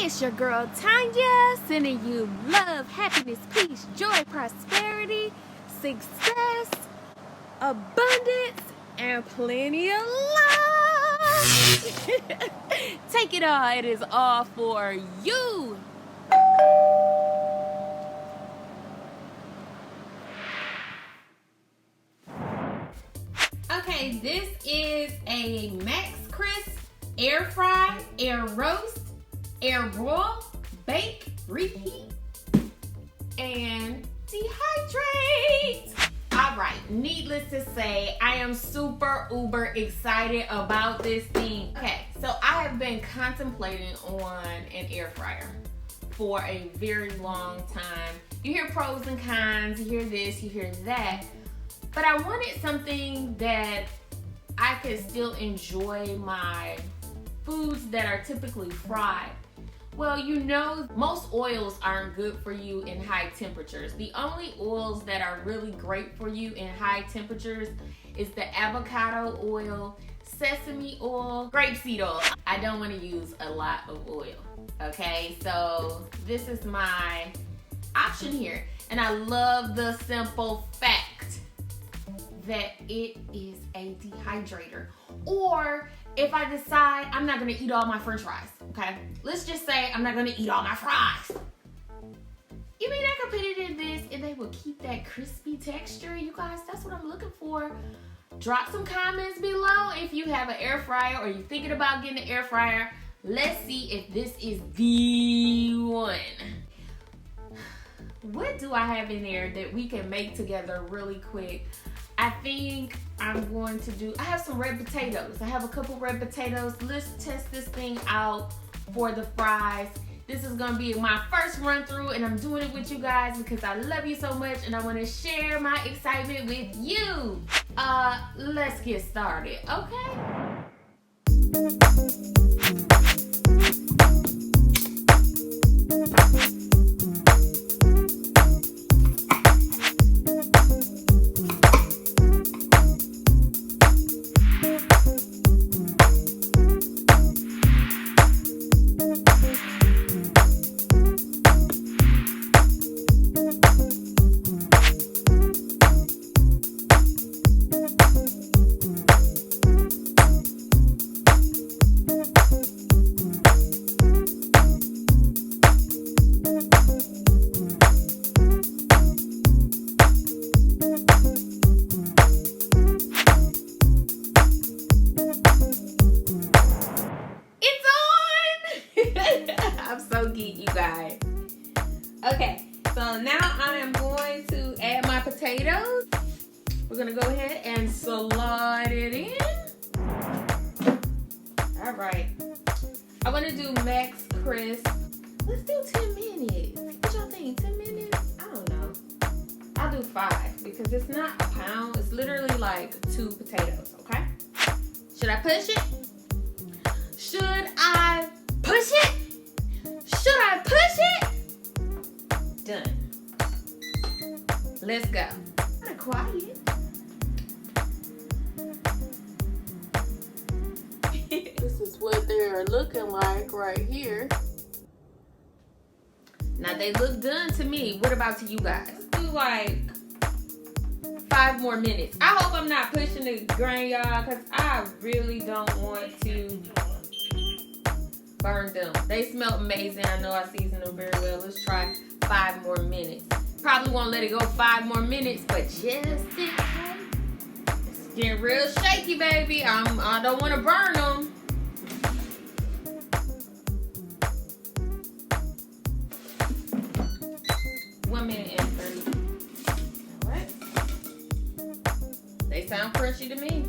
It's your girl Tonya, sending you love, happiness, peace, joy, prosperity, success, abundance, and plenty of love. Take it all. It is all for you. Okay, this is a Max Crisp air fry, air roast, air broil, bake, reheat, and dehydrate. All right, needless to say, I am super uber excited about this thing. Okay, so I have been contemplating on an air fryer for a very long time. You hear pros and cons, you hear this, you hear that, but I wanted something that I could still enjoy my foods that are typically fried. Well, you know, most oils aren't good for you in high temperatures. The only oils that are really great for you in high temperatures is the avocado oil, sesame oil, grapeseed oil. I don't want to use a lot of oil, okay? So this is my option here. And I love the simple fact that it is a dehydrator. Or if I decide I'm not gonna eat all my french fries, okay? Let's just say I'm not gonna eat all my fries. You mean I could put it in this and they will keep that crispy texture? You guys, that's what I'm looking for. Drop some comments below if you have an air fryer or you're thinking about getting an air fryer. Let's see if this is the one. What do I have in there that we can make together really quick? I think I'm going to do, I have some red potatoes. I have a couple red potatoes. Let's test this thing out for the fries. This is gonna be my first run through and I'm doing it with you guys because I love you so much and I wanna share my excitement with you. Let's get started, okay? I'm so geek, you guys. Okay, so now I am going to add my potatoes. We're gonna go ahead and slide it in. All right. I want to do Max Crisp. Let's do 10 minutes. What y'all think? 10 minutes? I don't know. I'll do 5 because it's not a pound. It's literally like 2 potatoes, okay? Should I push it? Should I push it? Should I push it? Done. Let's go. Kind of quiet. This is what they're looking like right here. Now they look done to me. What about to you guys? Let's do like 5 more minutes. I hope I'm not pushing the grain, y'all, because I really don't want to burn them. They smell amazing. I know I seasoned them very well. Let's try 5 more minutes. Probably won't let it go 5 more minutes, but just in case. It's getting real shaky, baby. I don't want to burn them. One minute and 30. All right. They sound crunchy to me.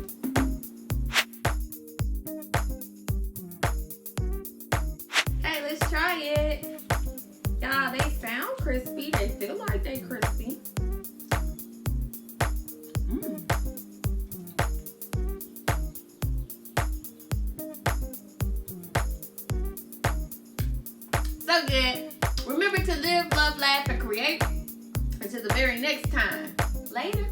Let's try it. Y'all, they sound crispy. They feel like they crispy. So good. Remember to live, love, laugh, and create. Until the very next time. Later.